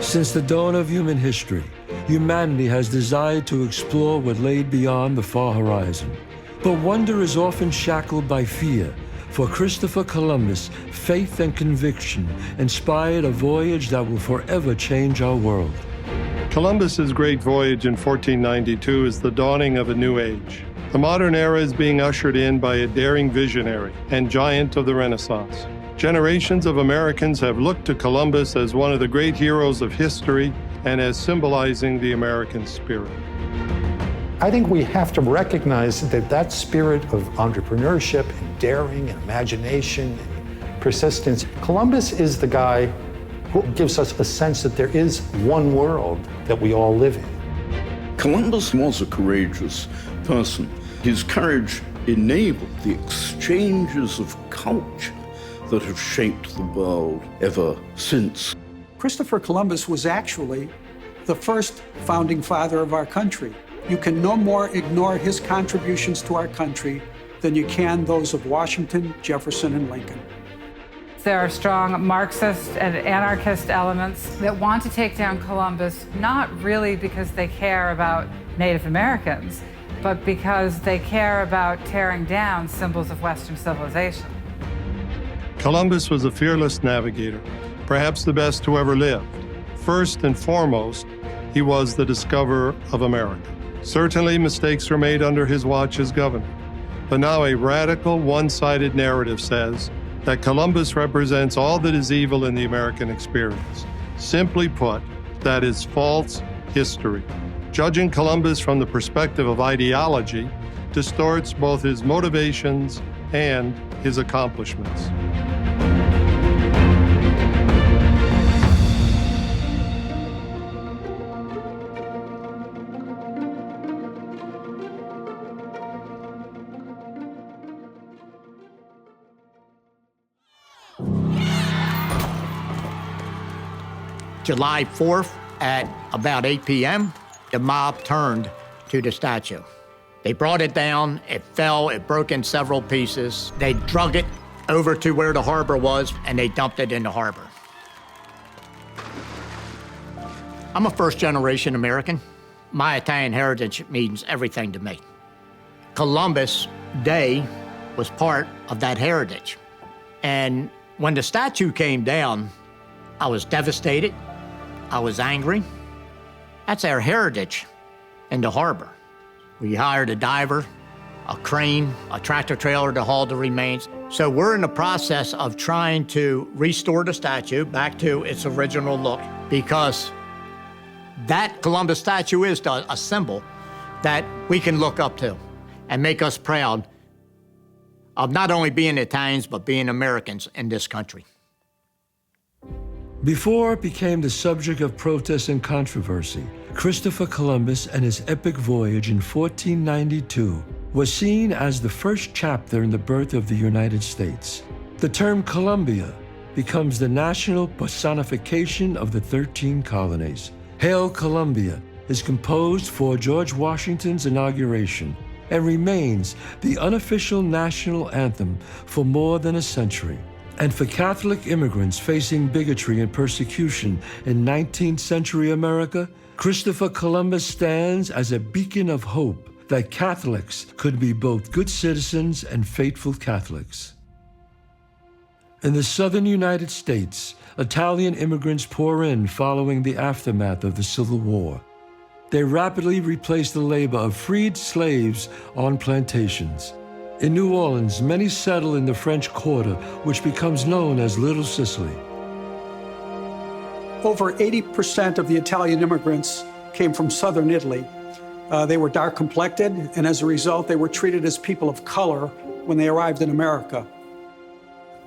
Since the dawn of human history, humanity has desired to explore what lay beyond the far horizon. But wonder is often shackled by fear. For Christopher Columbus, faith and conviction inspired a voyage that will forever change our world. Columbus's great voyage in 1492 is the dawning of a new age. The modern era is being ushered in by a daring visionary and giant of the Renaissance. Generations of Americans have looked to Columbus as one of the great heroes of history and as symbolizing the American spirit. I think we have to recognize that that spirit of entrepreneurship and daring and imagination and persistence, Columbus is the guy who gives us a sense that there is one world that we all live in. Columbus was a courageous person. His courage enabled the exchanges of culture that have shaped the world ever since. Christopher Columbus was actually the first founding father of our country. You can no more ignore his contributions to our country than you can those of Washington, Jefferson, and Lincoln. There are strong Marxist and anarchist elements that want to take down Columbus, not really because they care about Native Americans, but because they care about tearing down symbols of Western civilization. Columbus was a fearless navigator, perhaps the best who ever lived. First and foremost, he was the discoverer of America. Certainly, mistakes were made under his watch as governor. But now a radical, one-sided narrative says that Columbus represents all that is evil in the American experience. Simply put, that is false history. Judging Columbus from the perspective of ideology distorts both his motivations and his accomplishments. July 4th at about 8 p.m., the mob turned to the statue. They brought it down, it fell, it broke in several pieces. They drug it over to where the harbor was, and they dumped it in the harbor. I'm a first-generation American. My Italian heritage means everything to me. Columbus Day was part of that heritage. And when the statue came down, I was devastated. I was angry. That's our heritage in the harbor. We hired a diver, a crane, a tractor trailer to haul the remains. So we're in the process of trying to restore the statue back to its original look, because that Columbus statue is a symbol that we can look up to and make us proud of not only being Italians, but being Americans in this country. Before it became the subject of protest and controversy, Christopher Columbus and his epic voyage in 1492 was seen as the first chapter in the birth of the United States. The term Columbia becomes the national personification of the 13 colonies. Hail Columbia is composed for George Washington's inauguration and remains the unofficial national anthem for more than a century. And for Catholic immigrants facing bigotry and persecution in 19th century America, Christopher Columbus stands as a beacon of hope that Catholics could be both good citizens and faithful Catholics. In the southern United States, Italian immigrants pour in following the aftermath of the Civil War. They rapidly replaced the labor of freed slaves on plantations. In New Orleans, many settle in the French Quarter, which becomes known as Little Sicily. Over 80% of the Italian immigrants came from southern Italy. They were dark-complected, and as a result, they were treated as people of color when they arrived in America.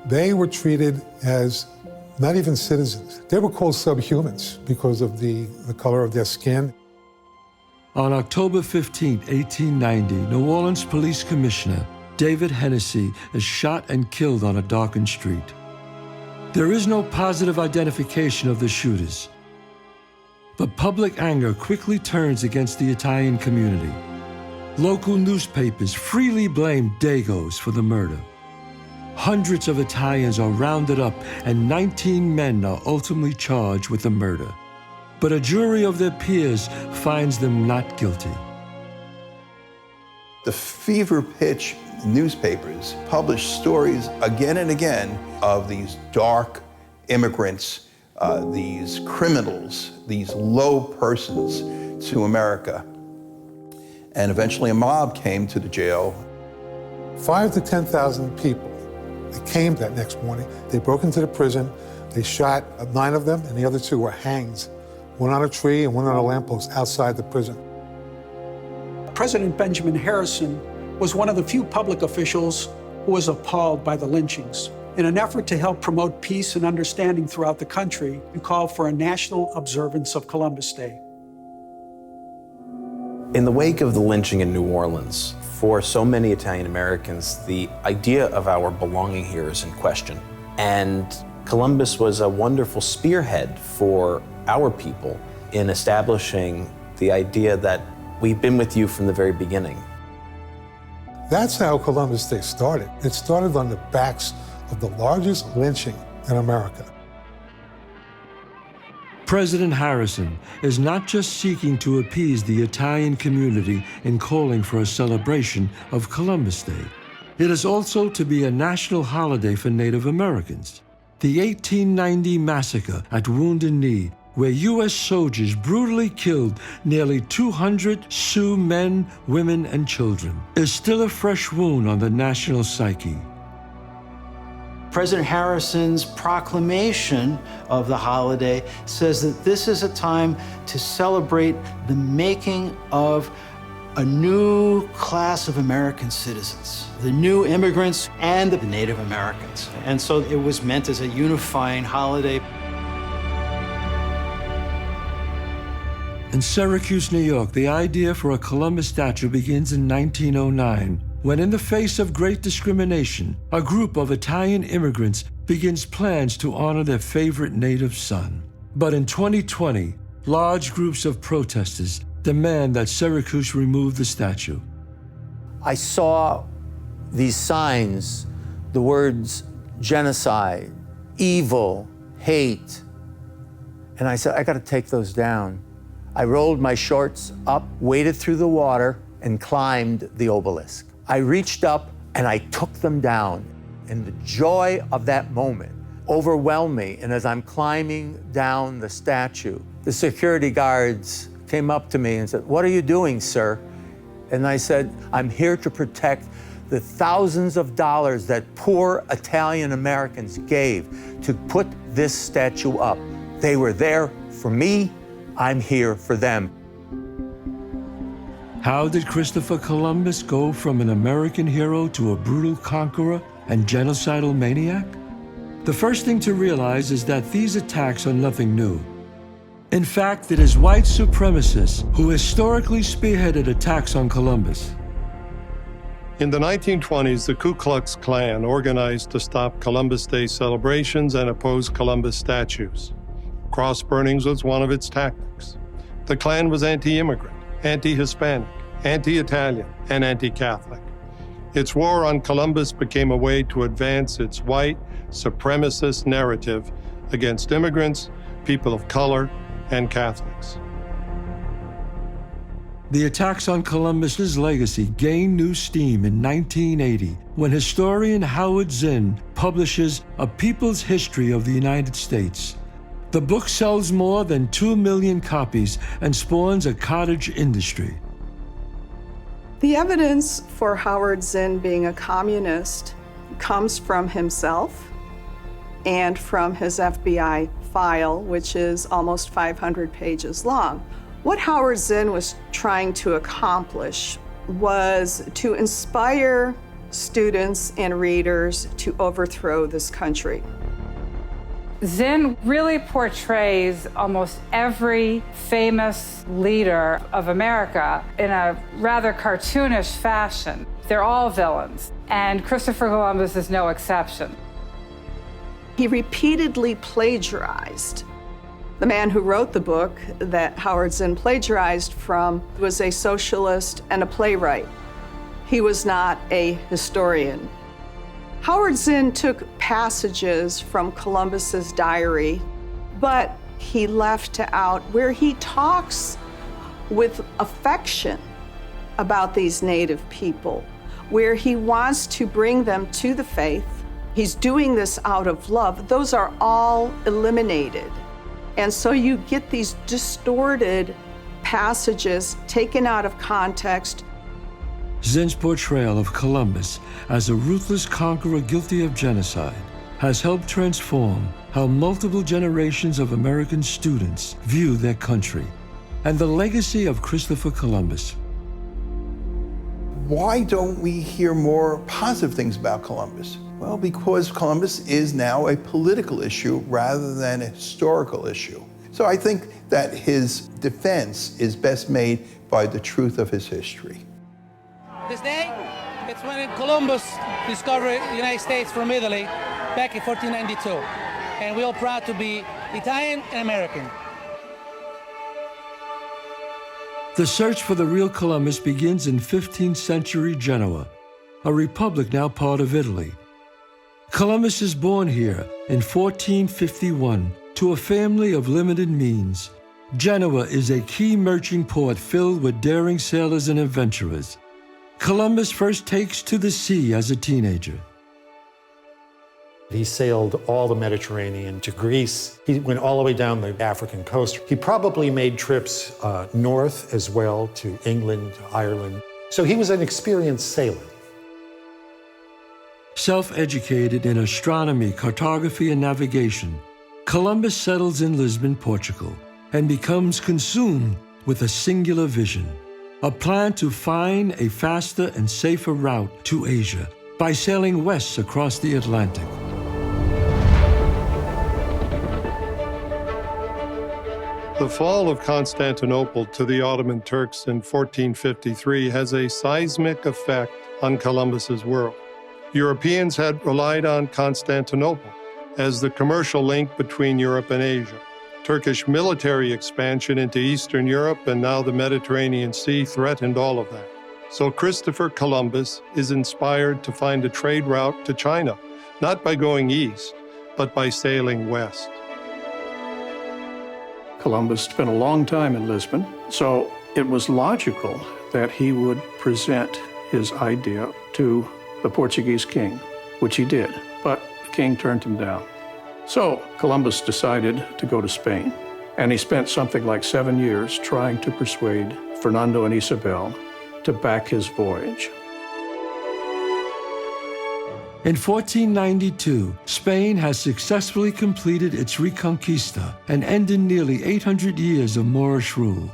They were treated as not even citizens. They were called subhumans because of the color of their skin. On October 15, 1890, New Orleans Police Commissioner David Hennessy is shot and killed on a darkened street. There is no positive identification of the shooters, but public anger quickly turns against the Italian community. Local newspapers freely blame Dagos for the murder. Hundreds of Italians are rounded up and 19 men are ultimately charged with the murder. but a jury of their peers finds them not guilty. The fever pitch newspapers published stories again and again of these dark immigrants, these criminals, these low persons to America. And eventually a mob came to the jail. 5,000 to 10,000 people. They came that next morning. They broke into the prison. They shot 9 of them, and the other 2 were hanged. One on a tree and one on a lamppost outside the prison. President Benjamin Harrison was one of the few public officials who was appalled by the lynchings. In an effort to help promote peace and understanding throughout the country, he called for a national observance of Columbus Day. In the wake of the lynching in New Orleans, for so many Italian Americans, the idea of our belonging here is in question. And Columbus was a wonderful spearhead for our people in establishing the idea that we've been with you from the very beginning. That's how Columbus Day started. It started on the backs of the largest lynching in America. President Harrison is not just seeking to appease the Italian community in calling for a celebration of Columbus Day. It is also to be a national holiday for Native Americans. The 1890 massacre at Wounded Knee, where U.S. soldiers brutally killed nearly 200 Sioux men, women, and children, is still a fresh wound on the national psyche. President Harrison's proclamation of the holiday says that this is a time to celebrate the making of a new class of American citizens, the new immigrants and the Native Americans. And so it was meant as a unifying holiday. In Syracuse, New York, the idea for a Columbus statue begins in 1909, when in the face of great discrimination, a group of Italian immigrants begins plans to honor their favorite native son. But in 2020, large groups of protesters demand that Syracuse remove the statue. I saw these signs, the words genocide, evil, hate, and I said, I gotta take those down. I rolled my shorts up, waded through the water, and climbed the obelisk. I reached up and I took them down, and the joy of that moment overwhelmed me. And as I'm climbing down the statue, the security guards came up to me and said, "What are you doing, sir?" And I said, "I'm here to protect the thousands of dollars that poor Italian Americans gave to put this statue up. They were there for me, I'm here for them." How did Christopher Columbus go from an American hero to a brutal conqueror and genocidal maniac? The first thing to realize is that these attacks are nothing new. In fact, it is white supremacists who historically spearheaded attacks on Columbus. In the 1920s, the Ku Klux Klan organized to stop Columbus Day celebrations and oppose Columbus statues. Cross burnings was one of its tactics. The Klan was anti-immigrant, anti-Hispanic, anti-Italian, and anti-Catholic. Its war on Columbus became a way to advance its white supremacist narrative against immigrants, people of color, and Catholics. The attacks on Columbus's legacy gained new steam in 1980 when historian Howard Zinn publishes A People's History of the United States. The book sells more than 2 million copies and spawns a cottage industry. The evidence for Howard Zinn being a communist comes from himself and from his FBI file, which is almost 500 pages long. What Howard Zinn was trying to accomplish was to inspire students and readers to overthrow this country. Zinn really portrays almost every famous leader of America in a rather cartoonish fashion. They're all villains, and Christopher Columbus is no exception. He repeatedly plagiarized. The man who wrote the book that Howard Zinn plagiarized from was a socialist and a playwright. He was not a historian. Howard Zinn took passages from Columbus's diary, but he left out, where he talks with affection about these native people, where he wants to bring them to the faith. He's doing this out of love. Those are all eliminated. And so you get these distorted passages taken out of context. Zinn's portrayal of Columbus as a ruthless conqueror guilty of genocide has helped transform how multiple generations of American students view their country and the legacy of Christopher Columbus. Why don't we hear more positive things about Columbus? Well, because Columbus is now a political issue rather than a historical issue. So I think that his defense is best made by the truth of his history. This day, it's when Columbus discovered the United States from Italy back in 1492. And we're all proud to be Italian and American. The search for the real Columbus begins in 15th century Genoa, a republic now part of Italy. Columbus is born here in 1451 to a family of limited means. Genoa is a key merchant port filled with daring sailors and adventurers. Columbus first takes to the sea as a teenager. He sailed all the Mediterranean to Greece. He went all the way down the African coast. He probably made trips north as well to England, to Ireland. So he was an experienced sailor. Self-educated in astronomy, cartography, and navigation, Columbus settles in Lisbon, Portugal, and becomes consumed with a singular vision, a plan to find a faster and safer route to Asia by sailing west across the Atlantic. The fall of Constantinople to the Ottoman Turks in 1453 has a seismic effect on Columbus's world. Europeans had relied on Constantinople as the commercial link between Europe and Asia. Turkish military expansion into Eastern Europe and now the Mediterranean Sea threatened all of that. So Christopher Columbus is inspired to find a trade route to China, not by going east, but by sailing west. Columbus spent a long time in Lisbon, so it was logical that he would present his idea to the Portuguese king, which he did, but the king turned him down. So Columbus decided to go to Spain, and he spent something like 7 years trying to persuade Fernando and Isabel to back his voyage. In 1492, Spain has successfully completed its Reconquista and ended nearly 800 years of Moorish rule.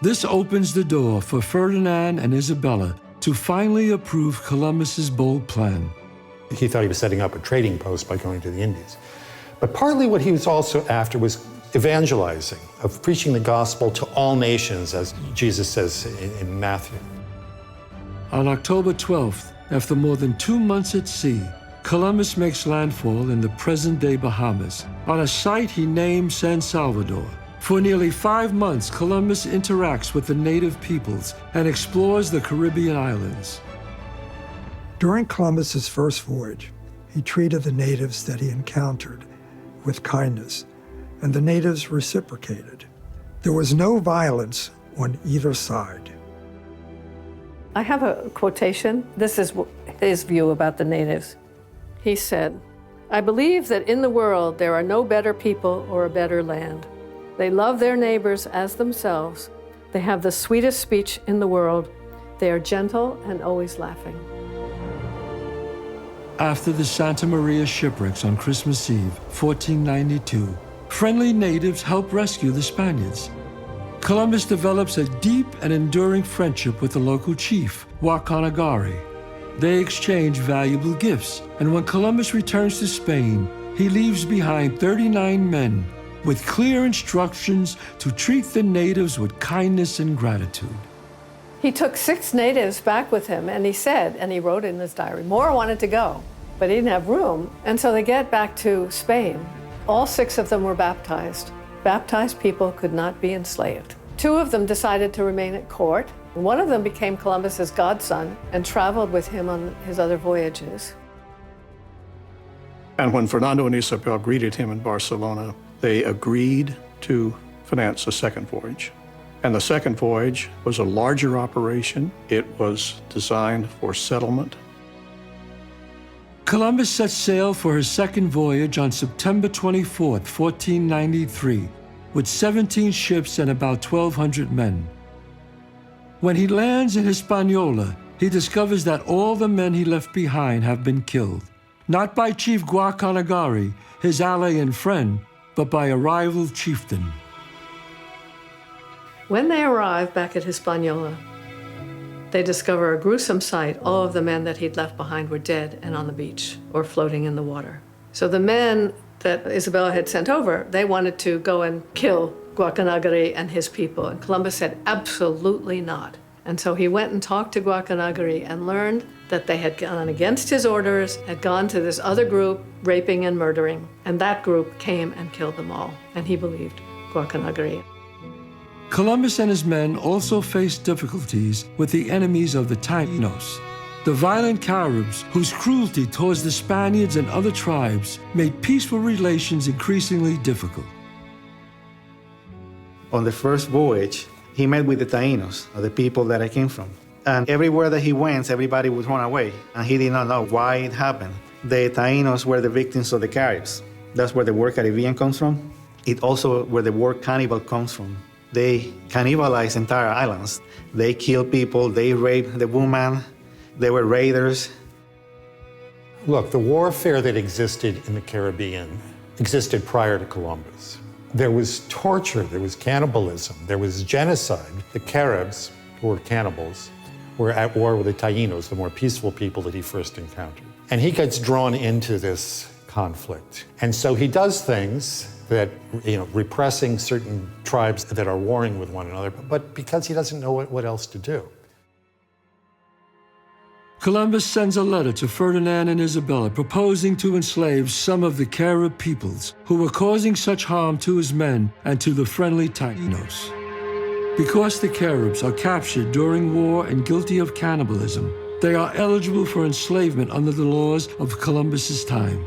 This opens the door for Ferdinand and Isabella to finally approve Columbus's bold plan. He thought he was setting up a trading post by going to the Indies. But partly what he was also after was evangelizing, of preaching the gospel to all nations, as Jesus says in Matthew. On October 12th, after more than 2 months at sea, Columbus makes landfall in the present-day Bahamas, on a site he named San Salvador. For nearly 5 months, Columbus interacts with the native peoples and explores the Caribbean islands. During Columbus's first voyage, he treated the natives that he encountered with kindness, and the natives reciprocated. There was no violence on either side. I have a quotation. This is his view about the natives. He said, "I believe that in the world there are no better people or a better land. They love their neighbors as themselves. They have the sweetest speech in the world. They are gentle and always laughing." After the Santa Maria shipwrecks on Christmas Eve, 1492, friendly natives help rescue the Spaniards. Columbus develops a deep and enduring friendship with the local chief, Wakanagari. They exchange valuable gifts, and when Columbus returns to Spain, he leaves behind 39 men with clear instructions to treat the natives with kindness and gratitude. He took 6 natives back with him, and he said, and he wrote in his diary, more wanted to go, but he didn't have room. And so they get back to Spain. All 6 of them were baptized. Baptized people could not be enslaved. 2 of them decided to remain at court. One of them became Columbus's godson and traveled with him on his other voyages. And when Fernando and Isabel greeted him in Barcelona, they agreed to finance a second voyage. And the second voyage was a larger operation. It was designed for settlement. Columbus set sail for his second voyage on September 24, 1493, with 17 ships and about 1,200 men. When he lands in Hispaniola, he discovers that all the men he left behind have been killed, not by Chief Guacanagari, his ally and friend, but by a rival chieftain. When they arrive back at Hispaniola, they discover a gruesome sight. All of the men that he'd left behind were dead and on the beach or floating in the water. So the men that Isabella had sent over, they wanted to go and kill Guacanagari and his people. And Columbus said, absolutely not. And so he went and talked to Guacanagari and learned that they had gone against his orders, had gone to this other group, raping and murdering. And that group came and killed them all. And he believed Guacanagari. Columbus and his men also faced difficulties with the enemies of the Taínos, the violent Caribs whose cruelty towards the Spaniards and other tribes made peaceful relations increasingly difficult. On the first voyage, he met with the Taínos, the people that I came from. And everywhere that he went, everybody would run away. And he did not know why it happened. The Taínos were the victims of the Caribs. That's where the word Caribbean comes from. It also where the word cannibal comes from. They cannibalized entire islands. They killed people, they raped the woman, they were raiders. Look, the warfare that existed in the Caribbean existed prior to Columbus. There was torture, there was cannibalism, there was genocide. The Caribs, who were cannibals, were at war with the Taínos, the more peaceful people that he first encountered. And he gets drawn into this conflict. And so he does things that, repressing certain tribes that are warring with one another, but because he doesn't know what else to do. Columbus sends a letter to Ferdinand and Isabella proposing to enslave some of the Carib peoples who were causing such harm to his men and to the friendly Taínos. Because the Caribs are captured during war and guilty of cannibalism, they are eligible for enslavement under the laws of Columbus's time.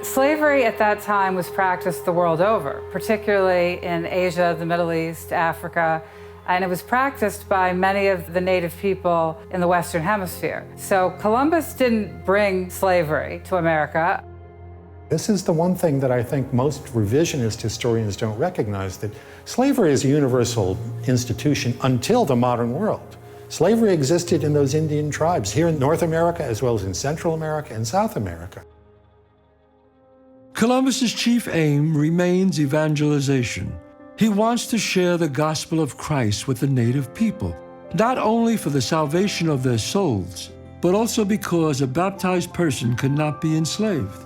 Slavery at that time was practiced the world over, particularly in Asia, the Middle East, Africa, and it was practiced by many of the native people in the Western Hemisphere. So Columbus didn't bring slavery to America. This is the one thing that I think most revisionist historians don't recognize, that slavery is a universal institution until the modern world. Slavery existed in those Indian tribes here in North America as well as in Central America and South America. Columbus's chief aim remains evangelization. He wants to share the gospel of Christ with the native people, not only for the salvation of their souls, but also because a baptized person could not be enslaved.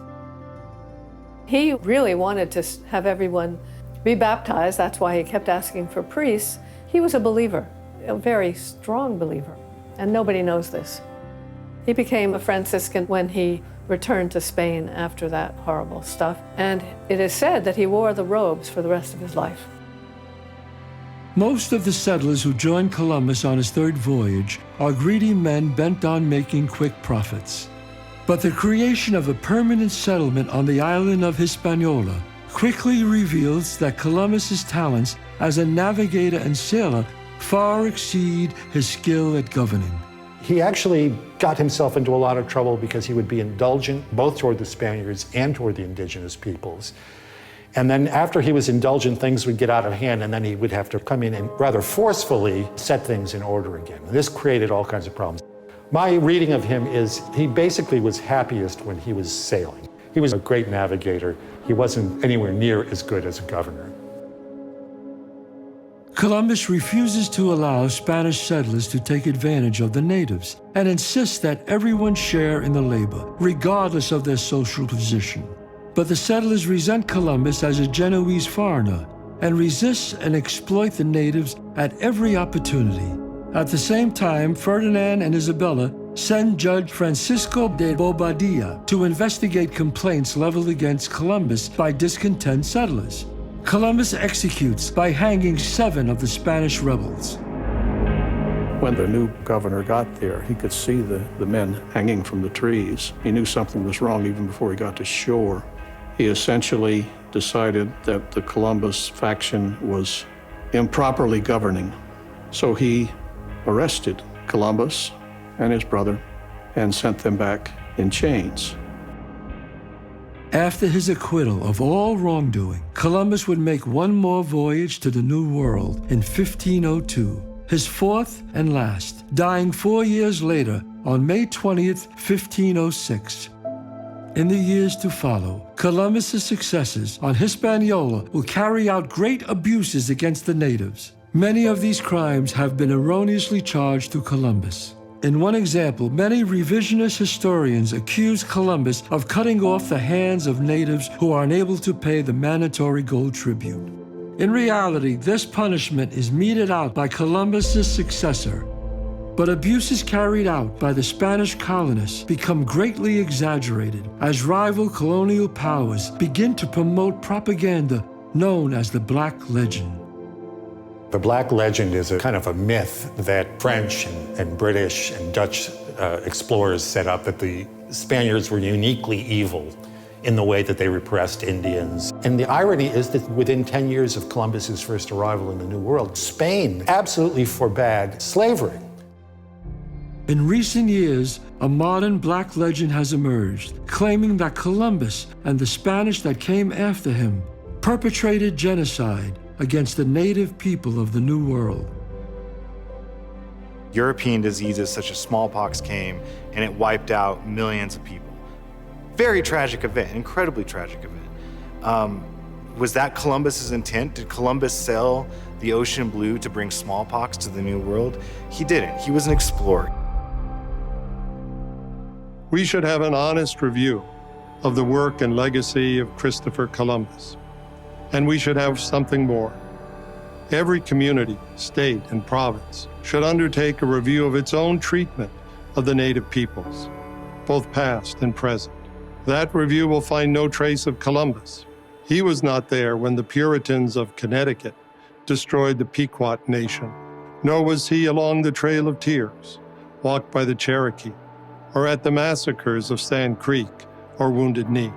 He really wanted to have everyone be baptized. That's why he kept asking for priests. He was a believer, a very strong believer, and nobody knows this. He became a Franciscan when he returned to Spain after that horrible stuff, and it is said that he wore the robes for the rest of his life. Most of the settlers who joined Columbus on his third voyage are greedy men bent on making quick profits. But the creation of a permanent settlement on the island of Hispaniola quickly reveals that Columbus's talents as a navigator and sailor far exceed his skill at governing. He actually got himself into a lot of trouble because he would be indulgent both toward the Spaniards and toward the indigenous peoples. And then after he was indulgent, things would get out of hand, and then he would have to come in and rather forcefully set things in order again. And this created all kinds of problems. My reading of him is he basically was happiest when he was sailing. He was a great navigator. He wasn't anywhere near as good as a governor. Columbus refuses to allow Spanish settlers to take advantage of the natives and insists that everyone share in the labor, regardless of their social position. But the settlers resent Columbus as a Genoese foreigner and resist and exploit the natives at every opportunity. At the same time, Ferdinand and Isabella send Judge Francisco de Bobadilla to investigate complaints leveled against Columbus by discontent settlers. Columbus executes by hanging 7 of the Spanish rebels. When the new governor got there, he could see the men hanging from the trees. He knew something was wrong even before he got to shore. He essentially decided that the Columbus faction was improperly governing. So he arrested Columbus and his brother and sent them back in chains. After his acquittal of all wrongdoing, Columbus would make one more voyage to the New World in 1502, his fourth and last, dying 4 years later on May 20th, 1506. In the years to follow, Columbus's successors on Hispaniola will carry out great abuses against the natives. Many of these crimes have been erroneously charged to Columbus. In one example, many revisionist historians accuse Columbus of cutting off the hands of natives who are unable to pay the mandatory gold tribute. In reality, this punishment is meted out by Columbus's successor. But abuses carried out by the Spanish colonists become greatly exaggerated as rival colonial powers begin to promote propaganda known as the Black Legend. The Black Legend is a kind of a myth that French and British and Dutch explorers set up, that the Spaniards were uniquely evil in the way that they repressed Indians. And the irony is that within 10 years of Columbus's first arrival in the New World, Spain absolutely forbade slavery. In recent years, a modern Black legend has emerged, claiming that Columbus and the Spanish that came after him perpetrated genocide against the native people of the New World. European diseases such as smallpox came and it wiped out millions of people. Very tragic event, incredibly tragic event. Was that Columbus's intent? Did Columbus sail the ocean blue to bring smallpox to the New World? He didn't. He was an explorer. We should have an honest review of the work and legacy of Christopher Columbus. And we should have something more. Every community, state, and province should undertake a review of its own treatment of the native peoples, both past and present. That review will find no trace of Columbus. He was not there when the Puritans of Connecticut destroyed the Pequot Nation, nor was he along the Trail of Tears, walked by the Cherokee, or at the massacres of Sand Creek or Wounded Knee.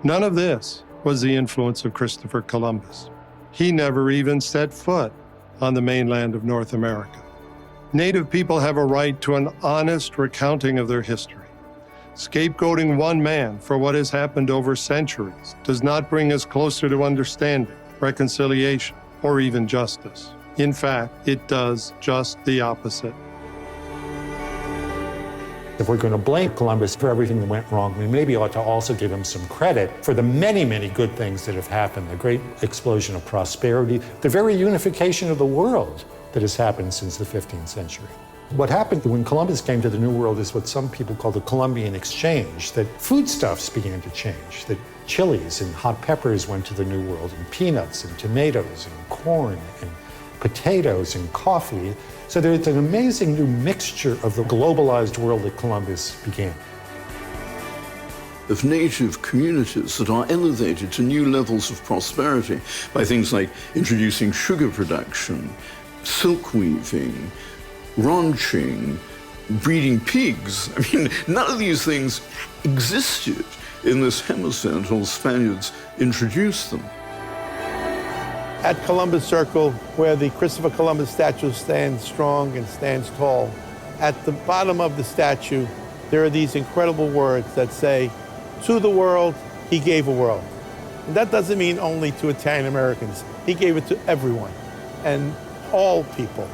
None of this was the influence of Christopher Columbus. He never even set foot on the mainland of North America. Native people have a right to an honest recounting of their history. Scapegoating one man for what has happened over centuries does not bring us closer to understanding, reconciliation, or even justice. In fact, it does just the opposite. If we're going to blame Columbus for everything that went wrong, we maybe ought to also give him some credit for the many, many good things that have happened, the great explosion of prosperity, the very unification of the world that has happened since the 15th century. What happened when Columbus came to the New World is what some people call the Colombian Exchange, that foodstuffs began to change, that chilies and hot peppers went to the New World, and peanuts and tomatoes and corn and potatoes and coffee. So there's an amazing new mixture of the globalized world that Columbus began. Of native communities that are elevated to new levels of prosperity by things like introducing sugar production, silk weaving, ranching, breeding pigs. I mean, none of these things existed in this hemisphere until Spaniards introduced them. At Columbus Circle, where the Christopher Columbus statue stands strong and stands tall, at the bottom of the statue, there are these incredible words that say, "To the world, he gave a world." And that doesn't mean only to Italian Americans. He gave it to everyone and all people.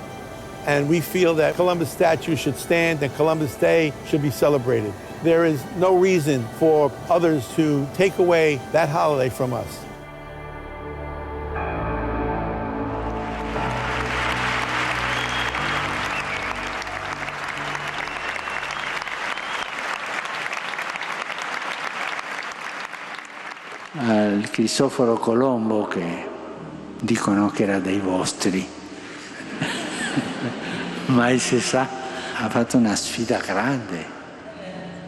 And we feel that Columbus statue should stand and Columbus Day should be celebrated. There is no reason for others to take away that holiday from us. Al Cristoforo Colombo, che dicono che era dei vostri, mai si sa, ha fatto una sfida grande,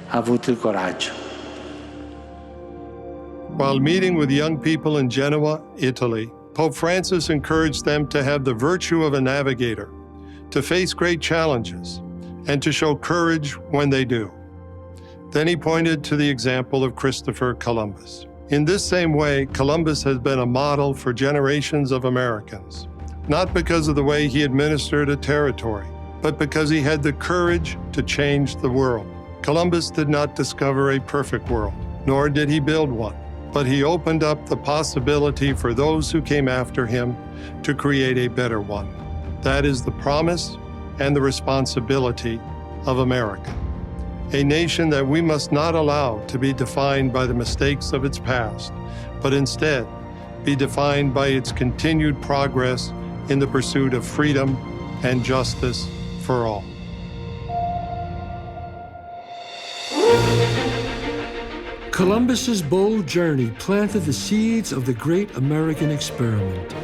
ha avuto il coraggio. While meeting with young people in Genoa, Italy, Pope Francis encouraged them to have the virtue of a navigator, to face great challenges, and to show courage when they do. Then he pointed to the example of Christopher Columbus. In this same way, Columbus has been a model for generations of Americans, not because of the way he administered a territory, but because he had the courage to change the world. Columbus did not discover a perfect world, nor did he build one, but he opened up the possibility for those who came after him to create a better one. That is the promise and the responsibility of America, a nation that we must not allow to be defined by the mistakes of its past, but instead be defined by its continued progress in the pursuit of freedom and justice for all. Columbus's bold journey planted the seeds of the great American experiment.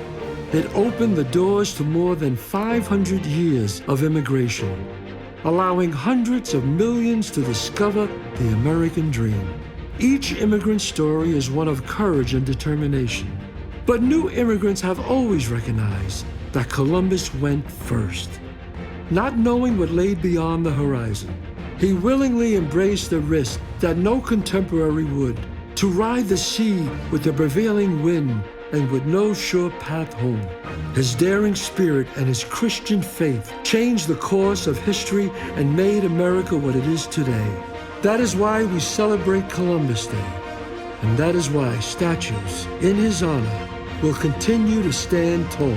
It opened the doors to more than 500 years of immigration, allowing hundreds of millions to discover the American dream. Each immigrant story is one of courage and determination. But new immigrants have always recognized that Columbus went first. Not knowing what lay beyond the horizon, he willingly embraced the risk that no contemporary would, to ride the sea with the prevailing wind and with no sure path home. His daring spirit and his Christian faith changed the course of history and made America what it is today. That is why we celebrate Columbus Day, and that is why statues in his honor will continue to stand tall.